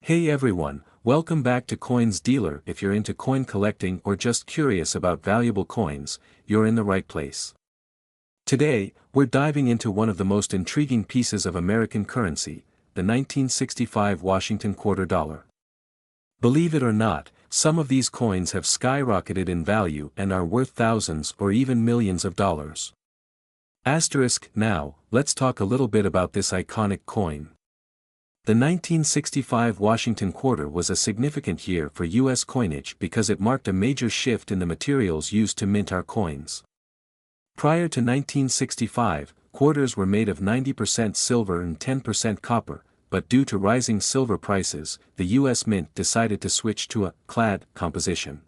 Hey everyone, welcome back to Coins Dealer. If you're into coin collecting or just curious about valuable coins, you're in the right place. Today, we're diving into one of the most intriguing pieces of American currency, the 1965 Washington quarter dollar. Believe it or not, some of these coins have skyrocketed in value and are worth thousands or even millions of dollars. Now, let's talk a little bit about this iconic coin. The 1965 Washington quarter was a significant year for U.S. coinage because it marked a major shift in the materials used to mint our coins. Prior to 1965, quarters were made of 90% silver and 10% copper, but due to rising silver prices, the U.S. Mint decided to switch to a clad composition.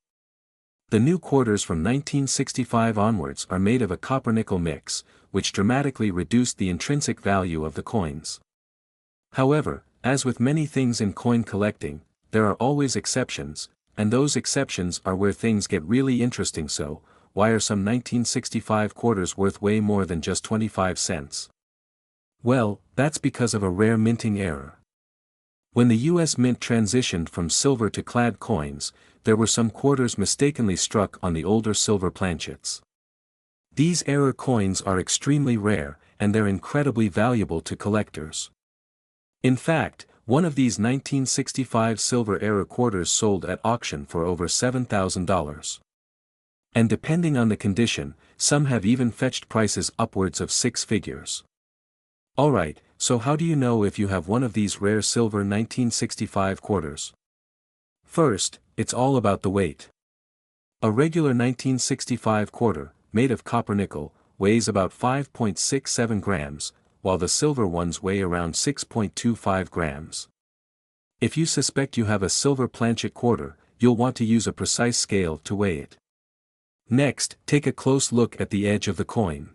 The new quarters from 1965 onwards are made of a copper-nickel mix, which dramatically reduced the intrinsic value of the coins. However, as with many things in coin collecting, there are always exceptions, and those exceptions are where things get really interesting. So, why are some 1965 quarters worth way more than just 25 cents? Well, that's because of a rare minting error. When the U.S. Mint transitioned from silver to clad coins, there were some quarters mistakenly struck on the older silver planchets. These error coins are extremely rare, and they're incredibly valuable to collectors. In fact, one of these 1965 silver error quarters sold at auction for over $7,000. And depending on the condition, some have even fetched prices upwards of six figures. Alright, so how do you know if you have one of these rare silver 1965 quarters? First, it's all about the weight. A regular 1965 quarter, made of copper-nickel, weighs about 5.67 grams, while the silver ones weigh around 6.25 grams. If you suspect you have a silver planchet quarter, you'll want to use a precise scale to weigh it. Next, take a close look at the edge of the coin.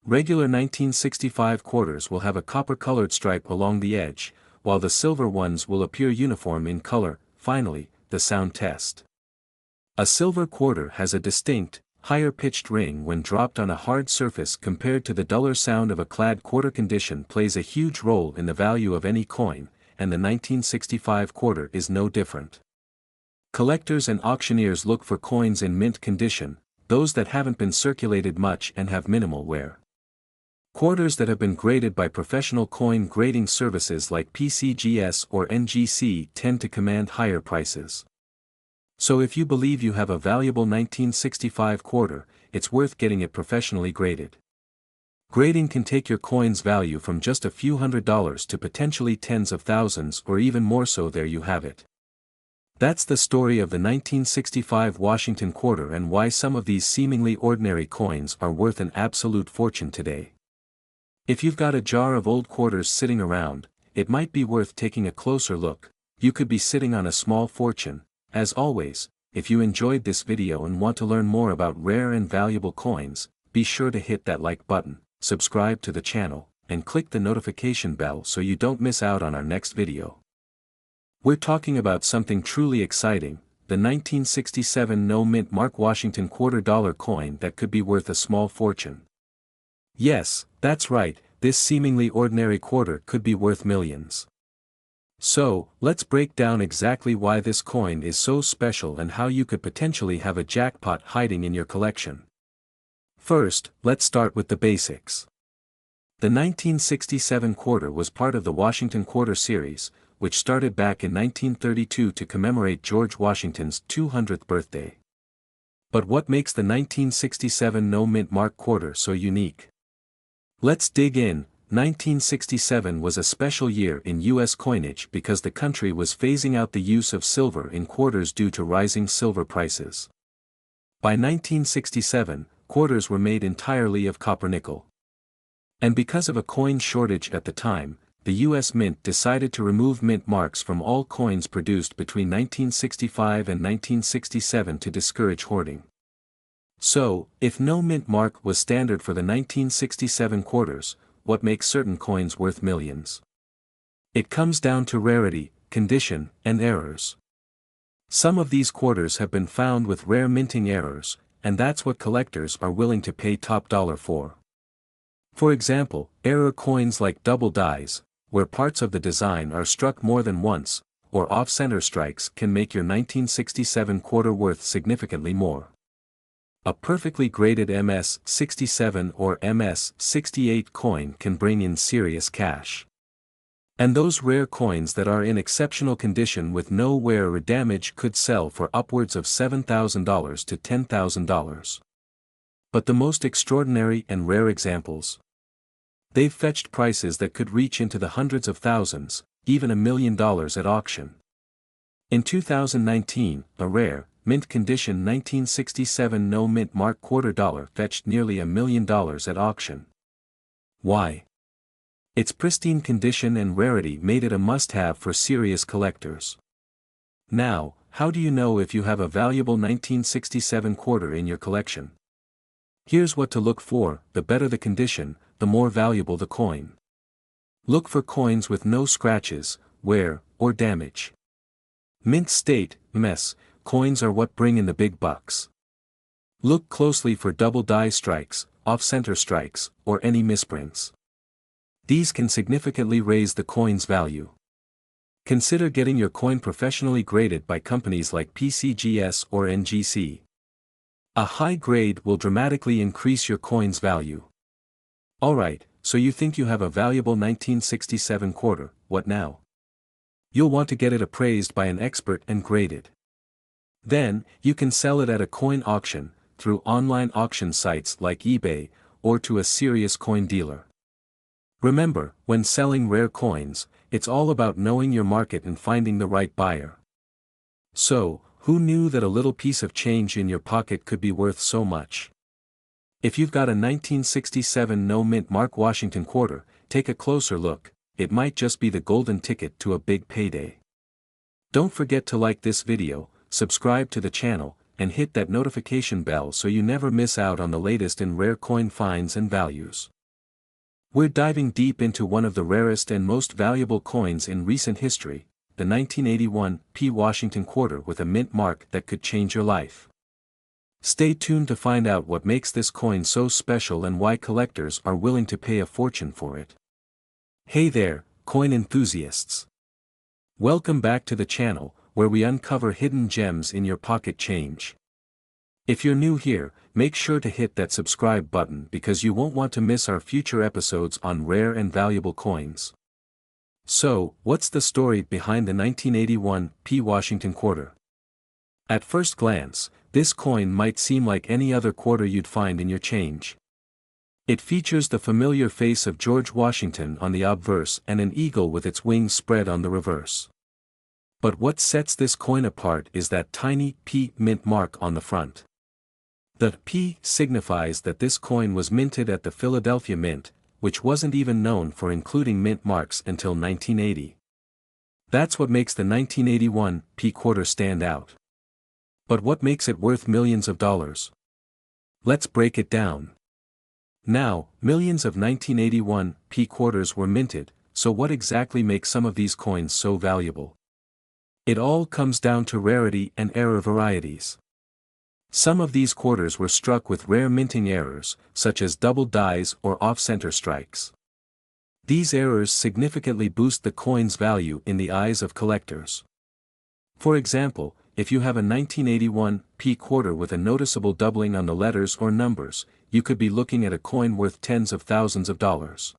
Regular 1965 quarters will have a copper-colored stripe along the edge, while the silver ones will appear uniform in color. Finally, the sound test. A silver quarter has a distinct, higher-pitched ring when dropped on a hard surface compared to the duller sound of a clad quarter. Condition plays a huge role in the value of any coin, and the 1965 quarter is no different. Collectors and auctioneers look for coins in mint condition, those that haven't been circulated much and have minimal wear. Quarters that have been graded by professional coin grading services like PCGS or NGC tend to command higher prices. So if you believe you have a valuable 1965 quarter, it's worth getting it professionally graded. Grading can take your coin's value from just a few $100s to potentially tens of thousands or even more. So there you have it. That's the story of the 1965 Washington quarter and why some of these seemingly ordinary coins are worth an absolute fortune today. If you've got a jar of old quarters sitting around, it might be worth taking a closer look. You could be sitting on a small fortune. As always, if you enjoyed this video and want to learn more about rare and valuable coins, be sure to hit that like button, subscribe to the channel, and click the notification bell so you don't miss out on our next video. We're talking about something truly exciting, the 1967 no-mint mark Washington quarter dollar coin that could be worth a small fortune. Yes, that's right, this seemingly ordinary quarter could be worth millions. So, let's break down exactly why this coin is so special and how you could potentially have a jackpot hiding in your collection. First, let's start with the basics. The 1967 quarter was part of the Washington Quarter series, which started back in 1932 to commemorate George Washington's 200th birthday. But what makes the 1967 no-mint mark quarter so unique? Let's dig in. 1967 was a special year in U.S. coinage because the country was phasing out the use of silver in quarters due to rising silver prices. By 1967, quarters were made entirely of copper-nickel. And because of a coin shortage at the time, the U.S. Mint decided to remove mint marks from all coins produced between 1965 and 1967 to discourage hoarding. So, if no mint mark was standard for the 1967 quarters, what makes certain coins worth millions? It comes down to rarity, condition, and errors. Some of these quarters have been found with rare minting errors, and that's what collectors are willing to pay top dollar for. For example, error coins like double dies, where parts of the design are struck more than once, or off-center strikes can make your 1967 quarter worth significantly more. A perfectly graded MS-67 or MS-68 coin can bring in serious cash. And those rare coins that are in exceptional condition with no wear or damage could sell for upwards of $7,000 to $10,000. But the most extraordinary and rare examples? They've fetched prices that could reach into the hundreds of thousands, even $1 million at auction. In 2019, a rare, mint-condition 1967 no-mint mark quarter dollar fetched nearly $1 million at auction. Why? Its pristine condition and rarity made it a must-have for serious collectors. Now, how do you know if you have a valuable 1967 quarter in your collection? Here's what to look for: the better the condition, the more valuable the coin. Look for coins with no scratches, wear, or damage. Mint state, MS, coins are what bring in the big bucks. Look closely for double die strikes, off-center strikes, or any misprints. These can significantly raise the coin's value. Consider getting your coin professionally graded by companies like PCGS or NGC. A high grade will dramatically increase your coin's value. Alright, so you think you have a valuable 1967 quarter, what now? You'll want to get it appraised by an expert and graded. Then, you can sell it at a coin auction, through online auction sites like eBay, or to a serious coin dealer. Remember, when selling rare coins, it's all about knowing your market and finding the right buyer. So, who knew that a little piece of change in your pocket could be worth so much? If you've got a 1967 no-mint mark Washington quarter, take a closer look. It might just be the golden ticket to a big payday. Don't forget to like this video, subscribe to the channel, and hit that notification bell so you never miss out on the latest in rare coin finds and values. We're diving deep into one of the rarest and most valuable coins in recent history, the 1981 P Washington quarter with a mint mark that could change your life. Stay tuned to find out what makes this coin so special and why collectors are willing to pay a fortune for it. Hey there, coin enthusiasts! Welcome back to the channel, where we uncover hidden gems in your pocket change. If you're new here, make sure to hit that subscribe button because you won't want to miss our future episodes on rare and valuable coins. So, what's the story behind the 1981 P Washington quarter? At first glance, this coin might seem like any other quarter you'd find in your change. It features the familiar face of George Washington on the obverse and an eagle with its wings spread on the reverse. But what sets this coin apart is that tiny P mint mark on the front. The P signifies that this coin was minted at the Philadelphia Mint, which wasn't even known for including mint marks until 1980. That's what makes the 1981 P quarter stand out. But what makes it worth millions of dollars? Let's break it down. Now, millions of 1981 P quarters were minted, so what exactly makes some of these coins so valuable? It all comes down to rarity and error varieties. Some of these quarters were struck with rare minting errors, such as double dies or off-center strikes. These errors significantly boost the coin's value in the eyes of collectors. For example, if you have a 1981 P quarter with a noticeable doubling on the letters or numbers, you could be looking at a coin worth tens of thousands of dollars.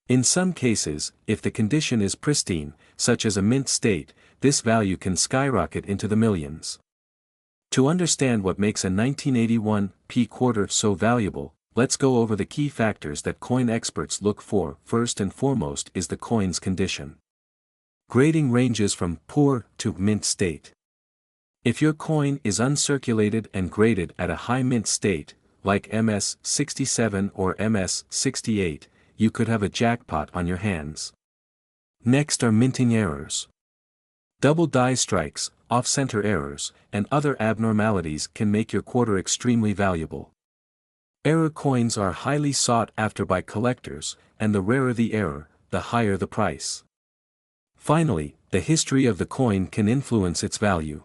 In some cases, if the condition is pristine, such as a mint state, this value can skyrocket into the millions. To understand what makes a 1981 P quarter so valuable, let's go over the key factors that coin experts look for. First and foremost is the coin's condition. Grading ranges from poor to mint state. If your coin is uncirculated and graded at a high mint state, like MS-67 or MS-68, you could have a jackpot on your hands. Next are minting errors. Double die strikes, off-center errors, and other abnormalities can make your quarter extremely valuable. Error coins are highly sought after by collectors, and the rarer the error, the higher the price. Finally, the history of the coin can influence its value.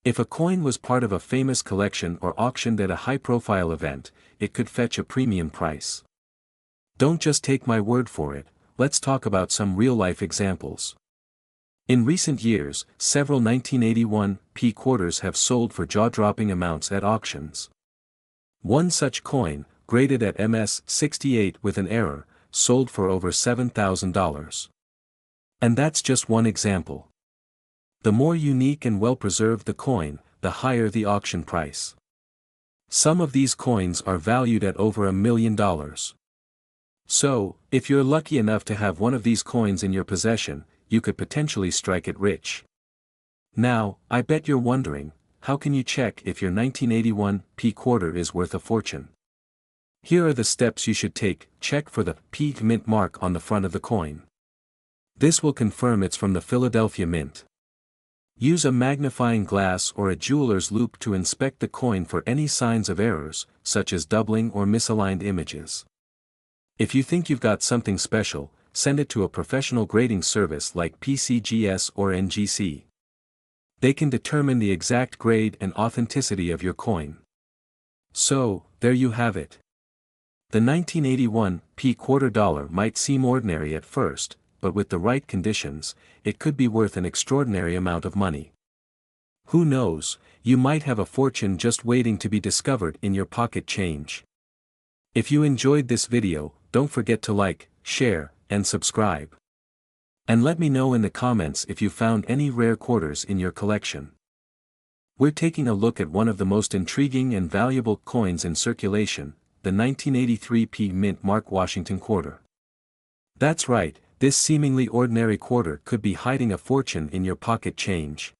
If a coin was part of a famous collection or auctioned at a high-profile event, it could fetch a premium price. Don't just take my word for it, let's talk about some real-life examples. In recent years, several 1981 P quarters have sold for jaw-dropping amounts at auctions. One such coin, graded at MS-68 with an error, sold for over $7,000. And that's just one example. The more unique and well-preserved the coin, the higher the auction price. Some of these coins are valued at over $1 million. So, if you're lucky enough to have one of these coins in your possession, you could potentially strike it rich. Now, I bet you're wondering, how can you check if your 1981 P quarter is worth a fortune? Here are the steps you should take. Check for the P mint mark on the front of the coin. This will confirm it's from the Philadelphia Mint. Use a magnifying glass or a jeweler's loupe to inspect the coin for any signs of errors, such as doubling or misaligned images. If you think you've got something special, send it to a professional grading service like PCGS or NGC. They can determine the exact grade and authenticity of your coin. So, there you have it. The 1981 P quarter dollar might seem ordinary at first, but with the right conditions, it could be worth an extraordinary amount of money. Who knows, you might have a fortune just waiting to be discovered in your pocket change. If you enjoyed this video, don't forget to like, share, and subscribe. And let me know in the comments if you found any rare quarters in your collection. We're taking a look at one of the most intriguing and valuable coins in circulation, the 1983 P mint mark Washington quarter. That's right, this seemingly ordinary quarter could be hiding a fortune in your pocket change.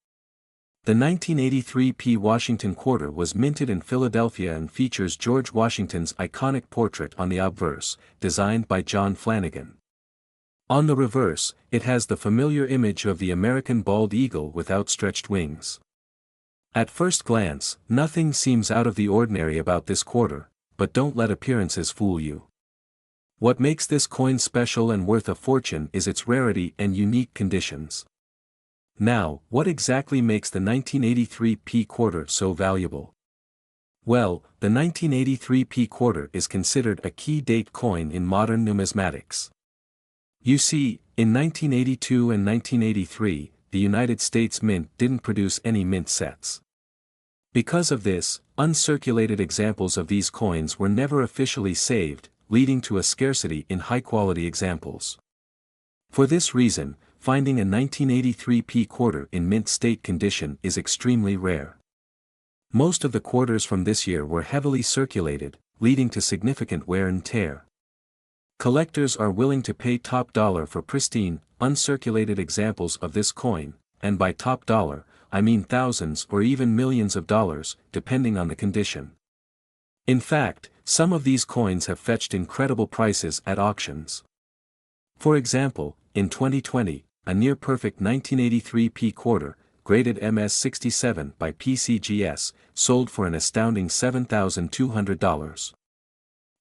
The 1983 P Washington quarter was minted in Philadelphia and features George Washington's iconic portrait on the obverse, designed by John Flanagan. On the reverse, it has the familiar image of the American bald eagle with outstretched wings. At first glance, nothing seems out of the ordinary about this quarter, but don't let appearances fool you. What makes this coin special and worth a fortune is its rarity and unique conditions. Now, what exactly makes the 1983 P quarter so valuable? Well, the 1983 P quarter is considered a key date coin in modern numismatics. You see, in 1982 and 1983, the United States Mint didn't produce any mint sets. Because of this, uncirculated examples of these coins were never officially saved, leading to a scarcity in high-quality examples. For this reason, finding a 1983 P quarter in mint state condition is extremely rare. Most of the quarters from this year were heavily circulated, leading to significant wear and tear. Collectors are willing to pay top dollar for pristine, uncirculated examples of this coin, and by top dollar, I mean thousands or even millions of dollars, depending on the condition. In fact, some of these coins have fetched incredible prices at auctions. For example, in 2020, a near-perfect 1983 P quarter, graded MS-67 by PCGS, sold for an astounding $7,200.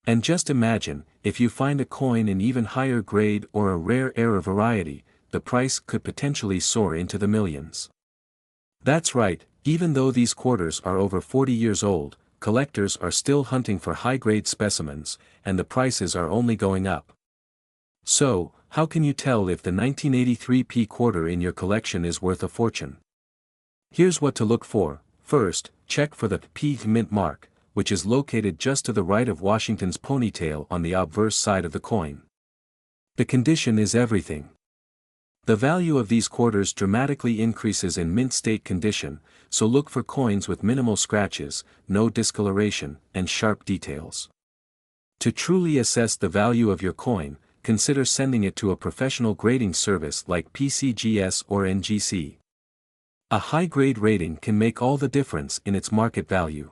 And just imagine, if you find a coin in even higher grade or a rare error variety, the price could potentially soar into the millions. That's right, even though these quarters are over 40 years old, collectors are still hunting for high-grade specimens, and the prices are only going up. So, how can you tell if the 1983 P quarter in your collection is worth a fortune? Here's what to look for. First, check for the P mint mark, which is located just to the right of Washington's ponytail on the obverse side of the coin. The condition is everything. The value of these quarters dramatically increases in mint state condition, so look for coins with minimal scratches, no discoloration, and sharp details. To truly assess the value of your coin, consider sending it to a professional grading service like PCGS or NGC. A high-grade rating can make all the difference in its market value.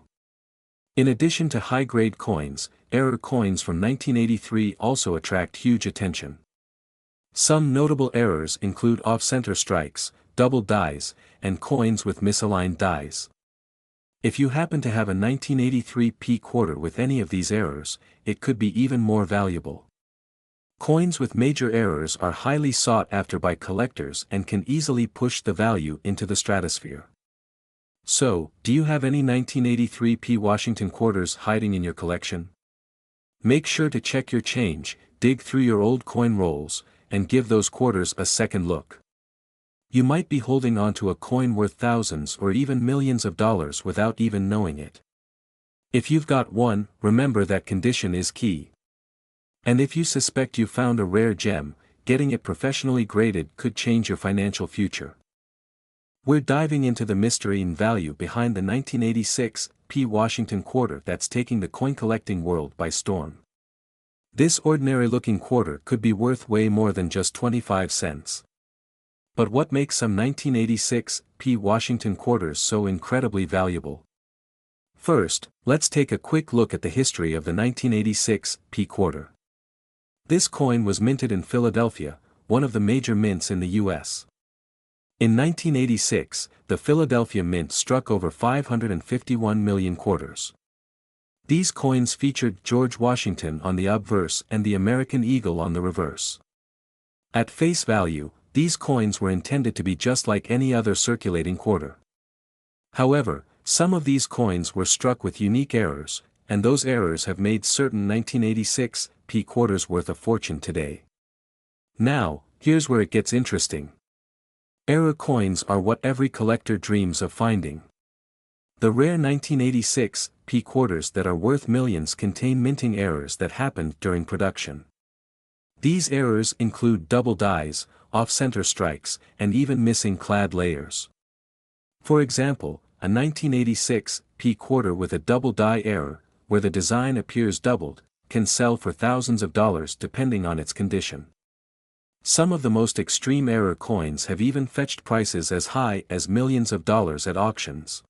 In addition to high-grade coins, error coins from 1983 also attract huge attention. Some notable errors include off-center strikes, double dies, and coins with misaligned dies. If you happen to have a 1983 P quarter with any of these errors, it could be even more valuable. Coins with major errors are highly sought after by collectors and can easily push the value into the stratosphere. So, do you have any 1983 P Washington quarters hiding in your collection? Make sure to check your change, dig through your old coin rolls, and give those quarters a second look. You might be holding onto a coin worth thousands or even millions of dollars without even knowing it. If you've got one, remember that condition is key. And if you suspect you found a rare gem, getting it professionally graded could change your financial future. We're diving into the mystery and value behind the 1986 Washington quarter that's taking the coin collecting world by storm. This ordinary-looking quarter could be worth way more than just 25 cents. But what makes some 1986 Washington quarters so incredibly valuable? First, let's take a quick look at the history of the 1986 quarter. This coin was minted in Philadelphia, one of the major mints in the U.S. In 1986, the Philadelphia Mint struck over 551 million quarters. These coins featured George Washington on the obverse and the American eagle on the reverse. At face value, these coins were intended to be just like any other circulating quarter. However, some of these coins were struck with unique errors, and those errors have made certain 1986 quarters worth a fortune today. Now, here's where it gets interesting. Error coins are what every collector dreams of finding. The rare 1986 quarters that are worth millions contain minting errors that happened during production. These errors include double dies, off-center strikes, and even missing clad layers. For example, a 1986 quarter with a double die error, where the design appears doubled, can sell for thousands of dollars depending on its condition. Some of the most extreme error coins have even fetched prices as high as millions of dollars at auctions.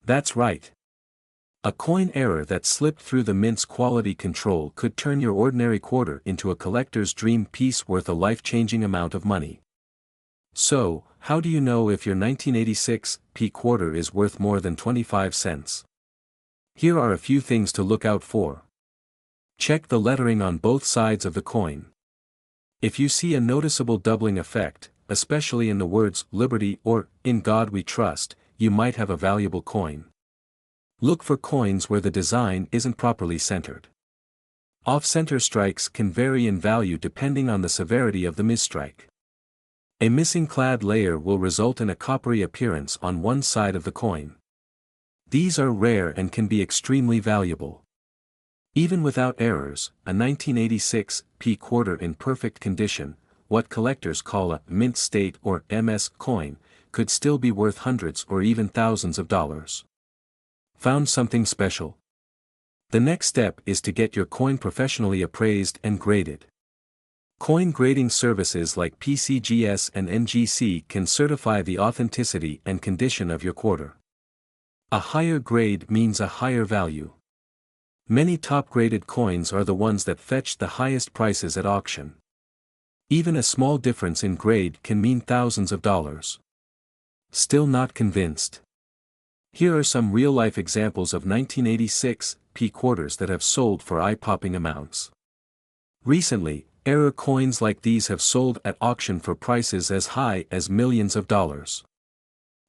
That's right. A coin error that slipped through the mint's quality control could turn your ordinary quarter into a collector's dream piece worth a life-changing amount of money. So, how do you know if your 1986 quarter is worth more than 25 cents? Here are a few things to look out for. Check the lettering on both sides of the coin. If you see a noticeable doubling effect, especially in the words "Liberty" or "In God We Trust," you might have a valuable coin. Look for coins where the design isn't properly centered. Off-center strikes can vary in value depending on the severity of the misstrike. A missing clad layer will result in a coppery appearance on one side of the coin. These are rare and can be extremely valuable. Even without errors, a 1986 quarter in perfect condition, what collectors call a mint state or MS coin, could still be worth hundreds or even thousands of dollars. Found something special? The next step is to get your coin professionally appraised and graded. Coin grading services like PCGS and NGC can certify the authenticity and condition of your quarter. A higher grade means a higher value. Many top-graded coins are the ones that fetch the highest prices at auction. Even a small difference in grade can mean thousands of dollars. Still not convinced? Here are some real-life examples of 1986 quarters that have sold for eye-popping amounts. Recently, error coins like these have sold at auction for prices as high as millions of dollars.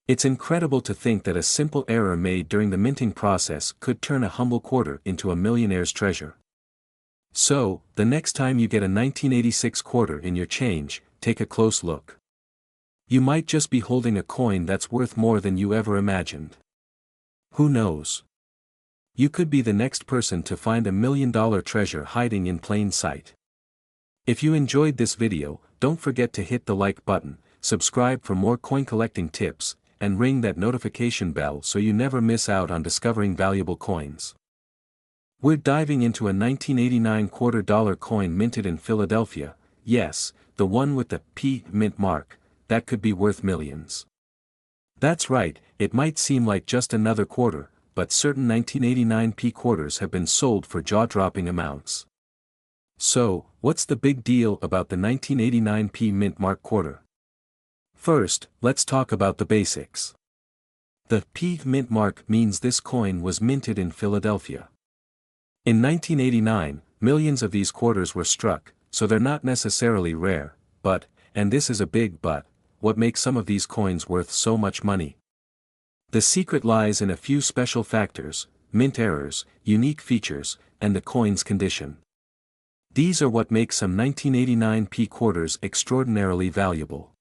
It's incredible to think that a simple error made during the minting process could turn a humble quarter into a millionaire's treasure. So, the next time you get a 1986 quarter in your change, take a close look. You might just be holding a coin that's worth more than you ever imagined. Who knows? You could be the next person to find $1 million treasure hiding in plain sight. If you enjoyed this video, don't forget to hit the like button, subscribe for more coin collecting tips, and ring that notification bell so you never miss out on discovering valuable coins. We're diving into a 1989 $quarter coin minted in Philadelphia, yes, the one with the P mint mark, that could be worth millions. That's right, it might seem like just another quarter, but certain 1989 quarters have been sold for jaw-dropping amounts. So, what's the big deal about the 1989 mint mark quarter? First, let's talk about the basics. The P mint mark means this coin was minted in Philadelphia. In 1989, millions of these quarters were struck, so they're not necessarily rare, but, and this is a big but, what makes some of these coins worth so much money? The secret lies in a few special factors: mint errors, unique features, and the coin's condition. These are what make some 1989 quarters extraordinarily valuable.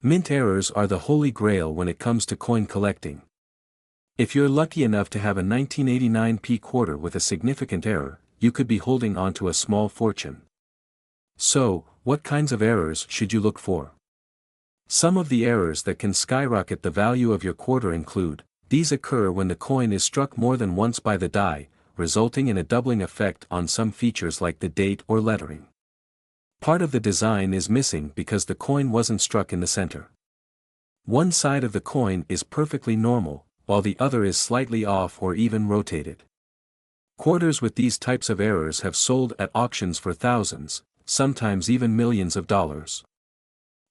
Mint errors are the holy grail when it comes to coin collecting. If you're lucky enough to have a 1989 p quarter with a significant error, you could be holding onto a small fortune. So, what kinds of errors should you look for? Some of the errors that can skyrocket the value of your quarter include: these occur when the coin is struck more than once by the die, resulting in a doubling effect on some features like the date or lettering. Part of the design is missing because the coin wasn't struck in the center. One side of the coin is perfectly normal, while the other is slightly off or even rotated. Quarters with these types of errors have sold at auctions for thousands, sometimes even millions of dollars.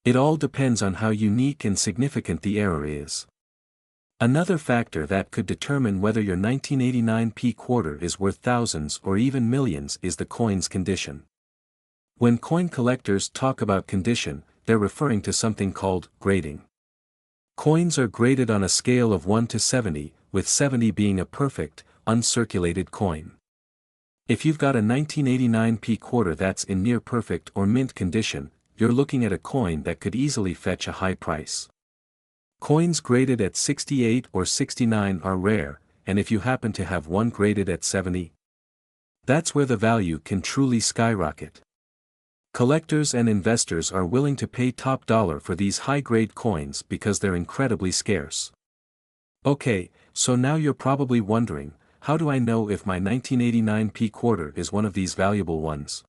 It all depends on how unique and significant the error is. Another factor that could determine whether your 1989 p quarter is worth thousands or even millions is the coin's condition. When coin collectors talk about condition, they're referring to something called grading. Coins are graded on a scale of 1 to 70, with 70 being a perfect, uncirculated coin. If you've got a 1989 p quarter that's in near perfect or mint condition, you're looking at a coin that could easily fetch a high price. Coins graded at 68 or 69 are rare, and if you happen to have one graded at 70, that's where the value can truly skyrocket. Collectors and investors are willing to pay top dollar for these high-grade coins because they're incredibly scarce. Okay, so now you're probably wondering, how do I know if my 1989 p quarter is one of these valuable ones?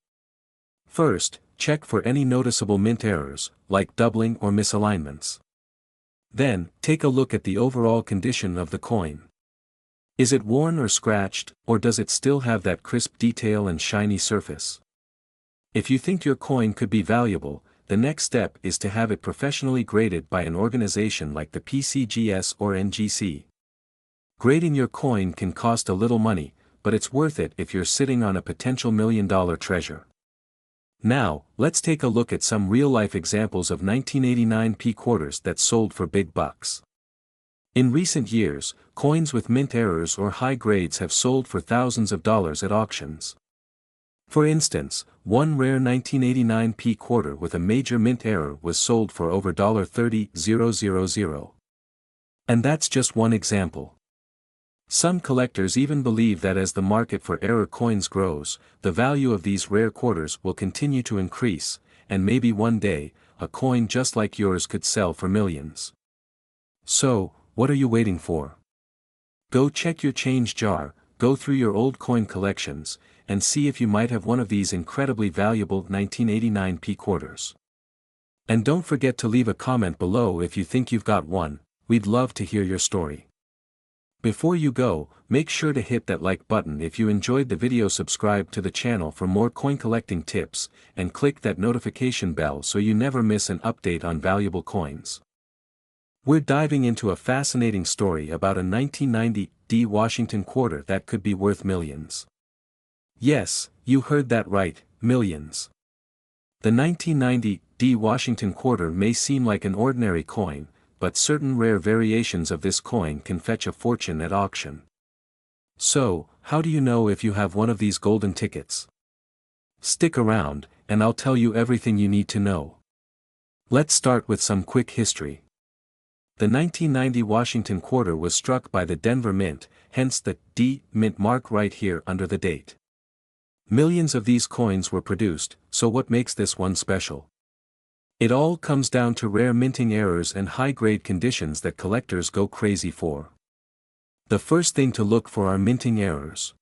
First, check for any noticeable mint errors, like doubling or misalignments. Then, take a look at the overall condition of the coin. Is it worn or scratched, or does it still have that crisp detail and shiny surface? If you think your coin could be valuable, the next step is to have it professionally graded by an organization like the PCGS or NGC. Grading your coin can cost a little money, but it's worth it if you're sitting on a potential million-dollar treasure. Now, let's take a look at some real-life examples of 1989 p quarters that sold for big bucks. In recent years, coins with mint errors or high grades have sold for thousands of dollars at auctions. For instance, one rare 1989 p quarter with a major mint error was sold for over $30,000. And that's just one example. Some collectors even believe that as the market for error coins grows, the value of these rare quarters will continue to increase, and maybe one day, a coin just like yours could sell for millions. So, what are you waiting for? Go check your change jar, go through your old coin collections, and see if you might have one of these incredibly valuable 1989 p quarters. And don't forget to leave a comment below if you think you've got one. We'd love to hear your story. Before you go, make sure to hit that like button if you enjoyed the video, subscribe to the channel for more coin collecting tips, and click that notification bell so you never miss an update on valuable coins. We're diving into a fascinating story about a 1990 D Washington quarter that could be worth millions. Yes, you heard that right, millions. The 1990 D Washington quarter may seem like an ordinary coin, but certain rare variations of this coin can fetch a fortune at auction. So, how do you know if you have one of these golden tickets? Stick around, and I'll tell you everything you need to know. Let's start with some quick history. The 1990 Washington quarter was struck by the Denver Mint, hence the D Mint mark right here under the date. Millions of these coins were produced, so what makes this one special? It all comes down to rare minting errors and high-grade conditions that collectors go crazy for. The first thing to look for are minting errors.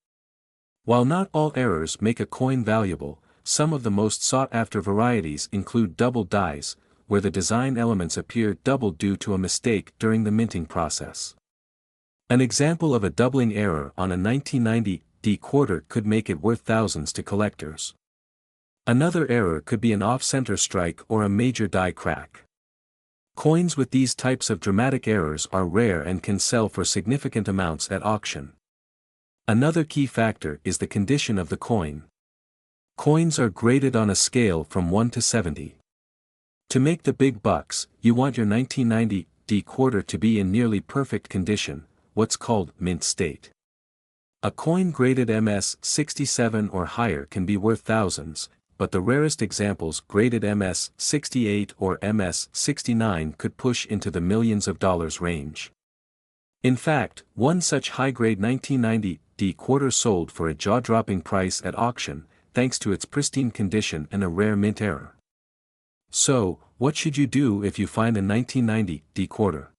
While not all errors make a coin valuable, some of the most sought-after varieties include double dies, where the design elements appear doubled due to a mistake during the minting process. An example of a doubling error on a 1990 D quarter could make it worth thousands to collectors. Another error could be an off-center strike or a major die crack. Coins with these types of dramatic errors are rare and can sell for significant amounts at auction. Another key factor is the condition of the coin. Coins are graded on a scale from 1 to 70. To make the big bucks, you want your 1990 D quarter to be in nearly perfect condition, what's called mint state. A coin graded MS 67 or higher can be worth thousands, but the rarest examples graded MS-68 or MS-69 could push into the millions of dollars range. In fact, one such high-grade 1990 D quarter sold for a jaw-dropping price at auction, thanks to its pristine condition and a rare mint error. So, what should you do if you find a 1990 D quarter?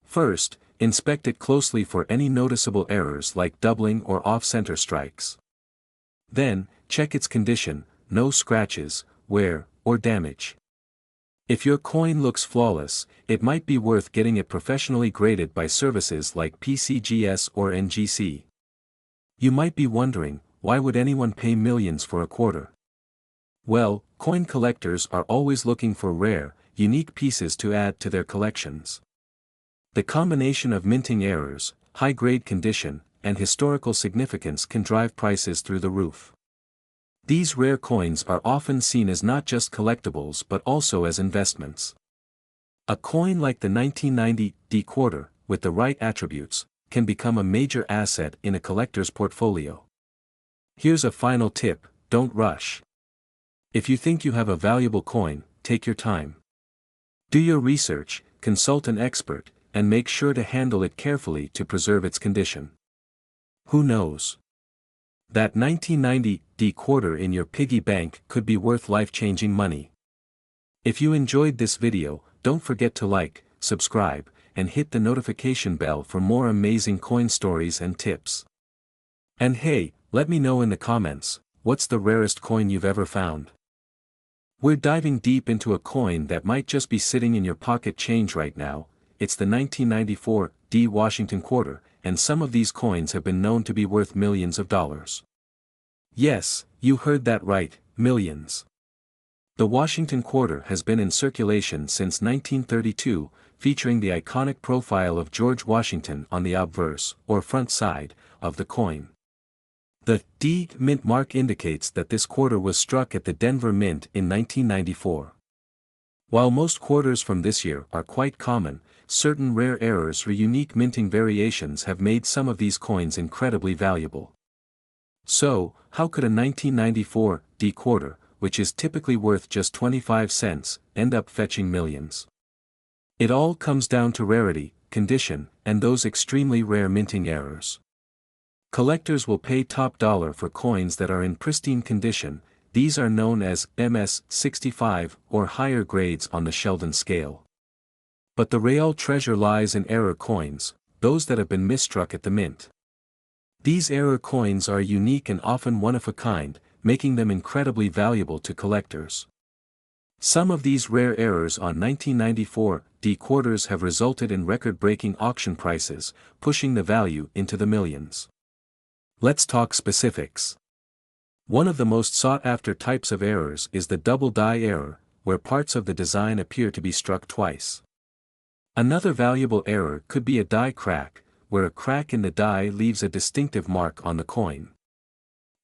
First, inspect it closely for any noticeable errors like doubling or off-center strikes. Then, check its condition, no scratches, wear, or damage. If your coin looks flawless, it might be worth getting it professionally graded by services like PCGS or NGC. You might be wondering, why would anyone pay millions for a quarter? Well, coin collectors are always looking for rare, unique pieces to add to their collections. The combination of minting errors, high-grade condition, and historical significance can drive prices through the roof. These rare coins are often seen as not just collectibles but also as investments. A coin like the 1990 D quarter, with the right attributes, can become a major asset in a collector's portfolio. Here's a final tip: don't rush. If you think you have a valuable coin, take your time. Do your research, consult an expert, and make sure to handle it carefully to preserve its condition. Who knows? That 1990 D quarter in your piggy bank could be worth life-changing money. If you enjoyed this video, don't forget to like, subscribe, and hit the notification bell for more amazing coin stories and tips. And hey, let me know in the comments, what's the rarest coin you've ever found? We're diving deep into a coin that might just be sitting in your pocket change right now. It's the 1994 D Washington quarter, and some of these coins have been known to be worth millions of dollars. Yes, you heard that right, millions. The Washington quarter has been in circulation since 1932, featuring the iconic profile of George Washington on the obverse, or front side, of the coin. The D mint mark indicates that this quarter was struck at the Denver Mint in 1994. While most quarters from this year are quite common, certain rare errors or unique minting variations have made some of these coins incredibly valuable. So, how could a 1994 D quarter, which is typically worth just 25 cents, end up fetching millions? It all comes down to rarity, condition, and those extremely rare minting errors. Collectors will pay top dollar for coins that are in pristine condition. These are known as MS-65 or higher grades on the Sheldon scale. But the real treasure lies in error coins, those that have been misstruck at the mint. These error coins are unique and often one of a kind, making them incredibly valuable to collectors. Some of these rare errors on 1994 D quarters have resulted in record-breaking auction prices, pushing the value into the millions. Let's talk specifics. One of the most sought-after types of errors is the double die error, where parts of the design appear to be struck twice. Another valuable error could be a die crack, where a crack in the die leaves a distinctive mark on the coin.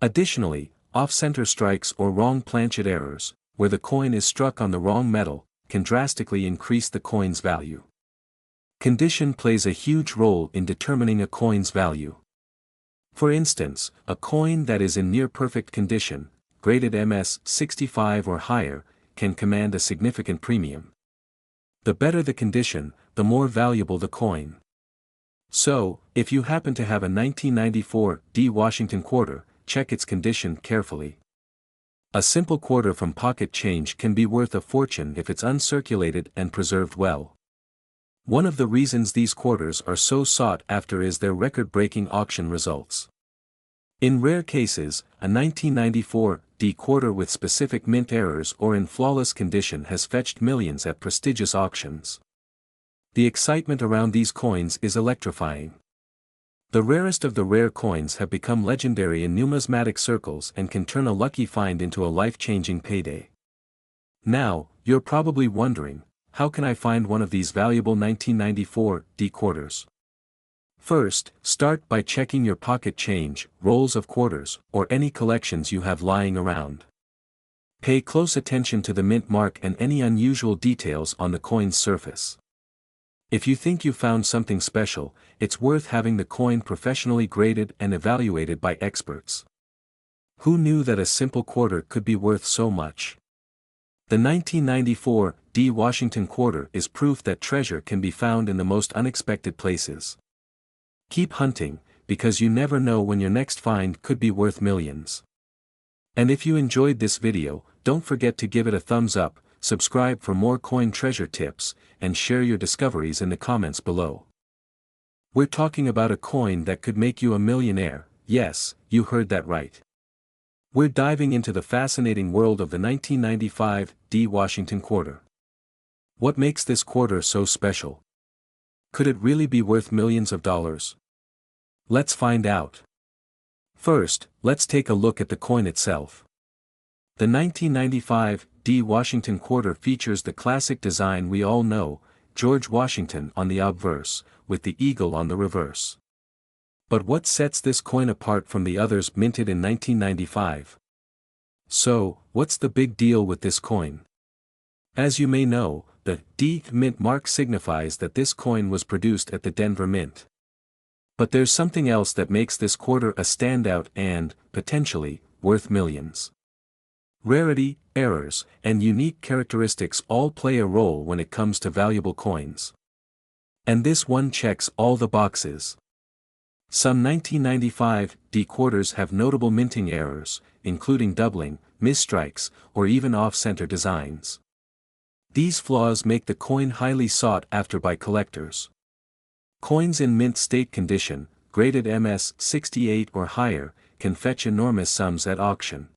Additionally, off-center strikes or wrong planchet errors, where the coin is struck on the wrong metal, can drastically increase the coin's value. Condition plays a huge role in determining a coin's value. For instance, a coin that is in near-perfect condition, graded MS-65 or higher, can command a significant premium. The better the condition, the more valuable the coin. So, if you happen to have a 1994 D Washington quarter, check its condition carefully. A simple quarter from pocket change can be worth a fortune if it's uncirculated and preserved well. One of the reasons these quarters are so sought after is their record-breaking auction results. In rare cases, a 1994 D quarter with specific mint errors or in flawless condition has fetched millions at prestigious auctions. The excitement around these coins is electrifying. The rarest of the rare coins have become legendary in numismatic circles and can turn a lucky find into a life-changing payday. Now, you're probably wondering, how can I find one of these valuable 1994 D quarters? First, start by checking your pocket change, rolls of quarters, or any collections you have lying around. Pay close attention to the mint mark and any unusual details on the coin's surface. If you think you found something special, it's worth having the coin professionally graded and evaluated by experts. Who knew that a simple quarter could be worth so much? The 1994 D. Washington quarter is proof that treasure can be found in the most unexpected places. Keep hunting, because you never know when your next find could be worth millions. And if you enjoyed this video, don't forget to give it a thumbs up, subscribe for more coin treasure tips, and share your discoveries in the comments below. We're talking about a coin that could make you a millionaire. Yes, you heard that right. We're diving into the fascinating world of the 1995 D. Washington quarter. What makes this quarter so special? Could it really be worth millions of dollars? Let's find out. First, let's take a look at the coin itself. The 1995 D. Washington quarter features the classic design we all know, George Washington on the obverse, with the eagle on the reverse. But what sets this coin apart from the others minted in 1995? So, what's the big deal with this coin? As you may know, the D mint mark signifies that this coin was produced at the Denver Mint. But there's something else that makes this quarter a standout and, potentially, worth millions. Rarity, errors, and unique characteristics all play a role when it comes to valuable coins. And this one checks all the boxes. Some 1995 D quarters have notable minting errors, including doubling, misstrikes, or even off-center designs. These flaws make the coin highly sought after by collectors. Coins in mint state condition, graded MS 68 or higher, can fetch enormous sums at auction.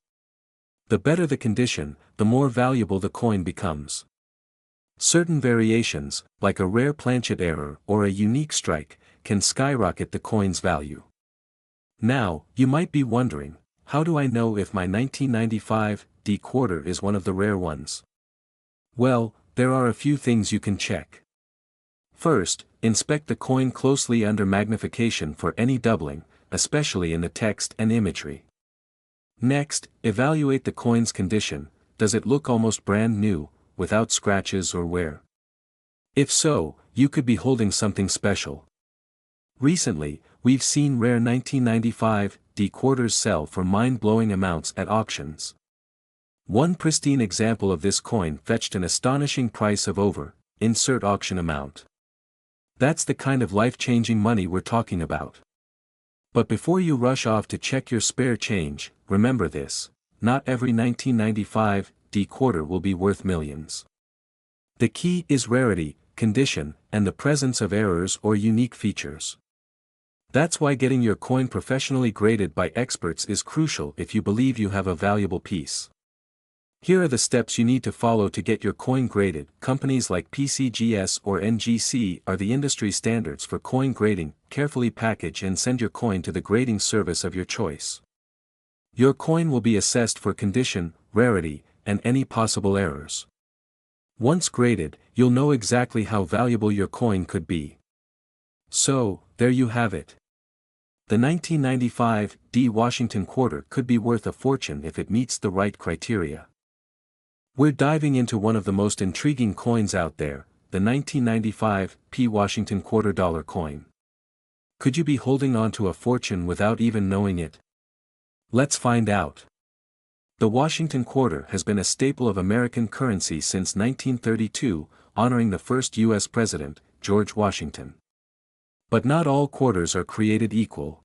The better the condition, the more valuable the coin becomes. Certain variations, like a rare planchet error or a unique strike, can skyrocket the coin's value. Now, you might be wondering, how do I know if my 1995 D quarter is one of the rare ones? Well, there are a few things you can check. First, inspect the coin closely under magnification for any doubling, especially in the text and imagery. Next, evaluate the coin's condition. Does it look almost brand new, without scratches or wear? If so, you could be holding something special. Recently, we've seen rare 1995 D quarters sell for mind-blowing amounts at auctions. One pristine example of this coin fetched an astonishing price of over, insert auction amount. That's the kind of life-changing money we're talking about. But before you rush off to check your spare change, remember this: not every 1995 D quarter will be worth millions. The key is rarity, condition, and the presence of errors or unique features. That's why getting your coin professionally graded by experts is crucial if you believe you have a valuable piece. Here are the steps you need to follow to get your coin graded. Companies like PCGS or NGC are the industry standards for coin grading. Carefully package and send your coin to the grading service of your choice. Your coin will be assessed for condition, rarity, and any possible errors. Once graded, you'll know exactly how valuable your coin could be. So, there you have it. The 1995 D. Washington quarter could be worth a fortune if it meets the right criteria. We're diving into one of the most intriguing coins out there, the 1995 P. Washington quarter dollar coin. Could you be holding on to a fortune without even knowing it? Let's find out. The Washington quarter has been a staple of American currency since 1932, honoring the first U.S. president, George Washington. But not all quarters are created equal.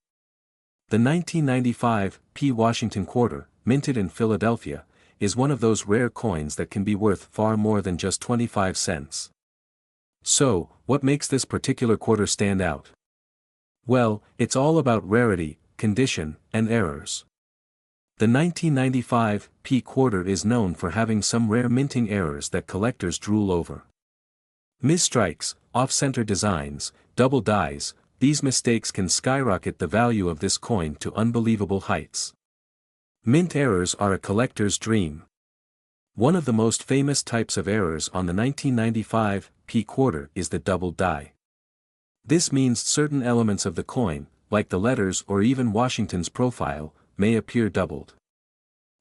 The 1995 P. Washington quarter, minted in Philadelphia, is one of those rare coins that can be worth far more than just 25 cents. So, what makes this particular quarter stand out? Well, it's all about rarity, condition, and errors. The 1995 P. quarter is known for having some rare minting errors that collectors drool over. Misstrikes, off-center designs, double dies, these mistakes can skyrocket the value of this coin to unbelievable heights. Mint errors are a collector's dream. One of the most famous types of errors on the 1995 P. quarter is the double die. This means certain elements of the coin, like the letters or even Washington's profile, may appear doubled.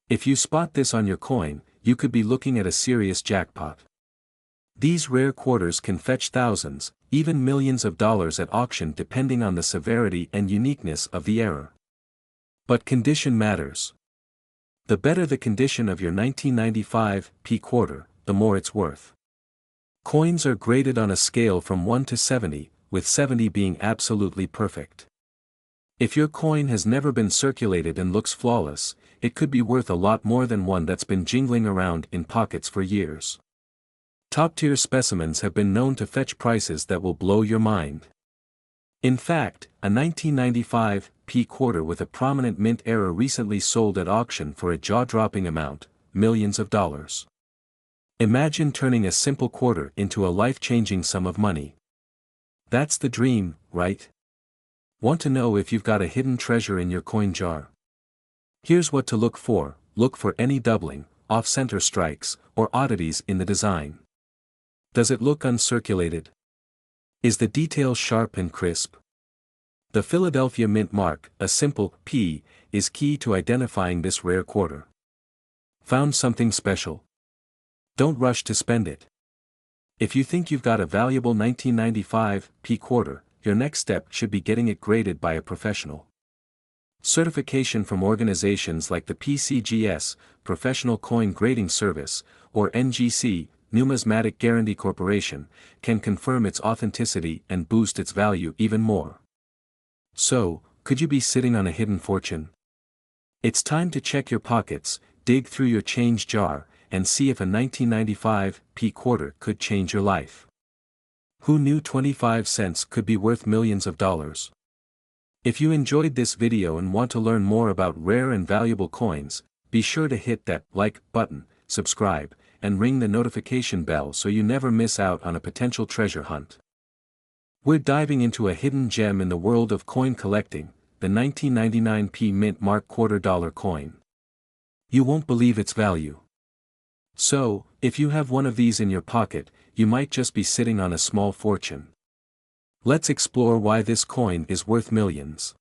If you spot this on your coin, you could be looking at a serious jackpot. These rare quarters can fetch thousands, even millions of dollars at auction depending on the severity and uniqueness of the error. But condition matters. The better the condition of your 1995 P quarter, the more it's worth. Coins are graded on a scale from 1 to 70, with 70 being absolutely perfect. If your coin has never been circulated and looks flawless, it could be worth a lot more than one that's been jingling around in pockets for years. Top-tier specimens have been known to fetch prices that will blow your mind. In fact, a 1995 P quarter with a prominent mint error recently sold at auction for a jaw-dropping amount, millions of dollars. Imagine turning a simple quarter into a life-changing sum of money. That's the dream, right? Want to know if you've got a hidden treasure in your coin jar? Here's what to look for: look for any doubling, off-center strikes, or oddities in the design. Does it look uncirculated? Is the detail sharp and crisp? The Philadelphia Mint mark, a simple P, is key to identifying this rare quarter. Found something special? Don't rush to spend it. If you think you've got a valuable 1995 P quarter, your next step should be getting it graded by a professional. Certification from organizations like the PCGS, Professional Coin Grading Service, or NGC, Numismatic Guarantee Corporation, can confirm its authenticity and boost its value even more. So, could you be sitting on a hidden fortune? It's time to check your pockets, dig through your change jar, and see if a 1995 P quarter could change your life. Who knew 25 cents could be worth millions of dollars? If you enjoyed this video and want to learn more about rare and valuable coins, be sure to hit that like button, subscribe, and ring the notification bell so you never miss out on a potential treasure hunt. We're diving into a hidden gem in the world of coin collecting, the 1999 P Mint Mark $quarter coin. You won't believe its value. So, if you have one of these in your pocket, you might just be sitting on a small fortune. Let's explore why this coin is worth millions.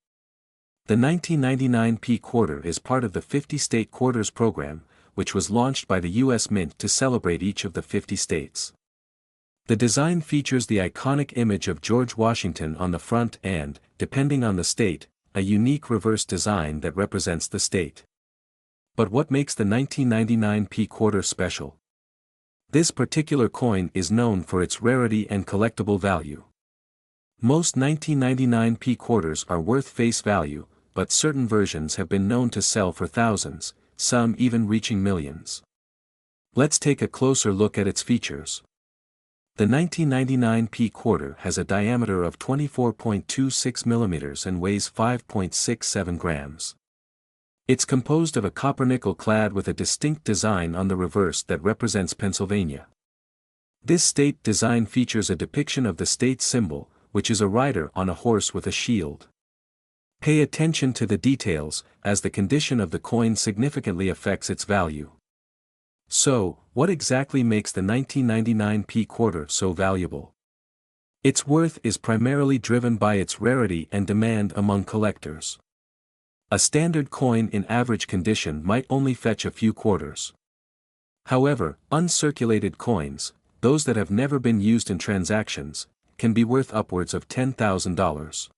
The 1999 P quarter is part of the 50 State Quarters program, which was launched by the U.S. Mint to celebrate each of the 50 states. The design features the iconic image of George Washington on the front and, depending on the state, a unique reverse design that represents the state. But what makes the 1999 P quarter special? This particular coin is known for its rarity and collectible value. Most 1999 P quarters are worth face value, but certain versions have been known to sell for thousands, some even reaching millions. Let's take a closer look at its features. The 1999 P quarter has a diameter of 24.26 mm and weighs 5.67 grams. It's composed of a copper nickel clad with a distinct design on the reverse that represents Pennsylvania. This state design features a depiction of the state symbol, which is a rider on a horse with a shield. Pay attention to the details, as the condition of the coin significantly affects its value. So, what exactly makes the 1999 P quarter so valuable? Its worth is primarily driven by its rarity and demand among collectors. A standard coin in average condition might only fetch a few quarters. However, uncirculated coins, those that have never been used in transactions, can be worth upwards of $10,000.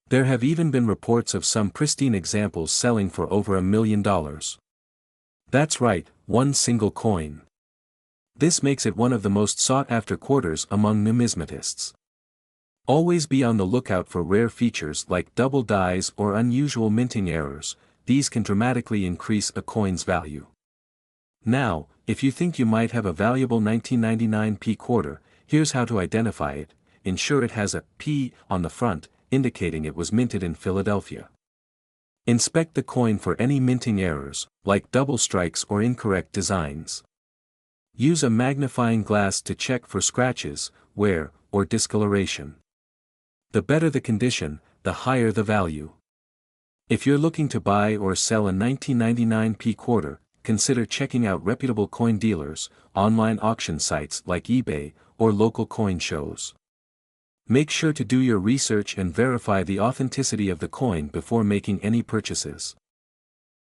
There have even been reports of some pristine examples selling for over $1 million. That's right, one single coin. This makes it one of the most sought-after quarters among numismatists. Always be on the lookout for rare features like double dies or unusual minting errors. These can dramatically increase a coin's value. Now, if you think you might have a valuable 1999 P quarter, here's how to identify it. Ensure it has a P on the front, indicating it was minted in Philadelphia. Inspect the coin for any minting errors, like double strikes or incorrect designs. Use a magnifying glass to check for scratches, wear, or discoloration. The better the condition, the higher the value. If you're looking to buy or sell a 1999 P quarter, consider checking out reputable coin dealers, online auction sites like eBay, or local coin shows. Make sure to do your research and verify the authenticity of the coin before making any purchases.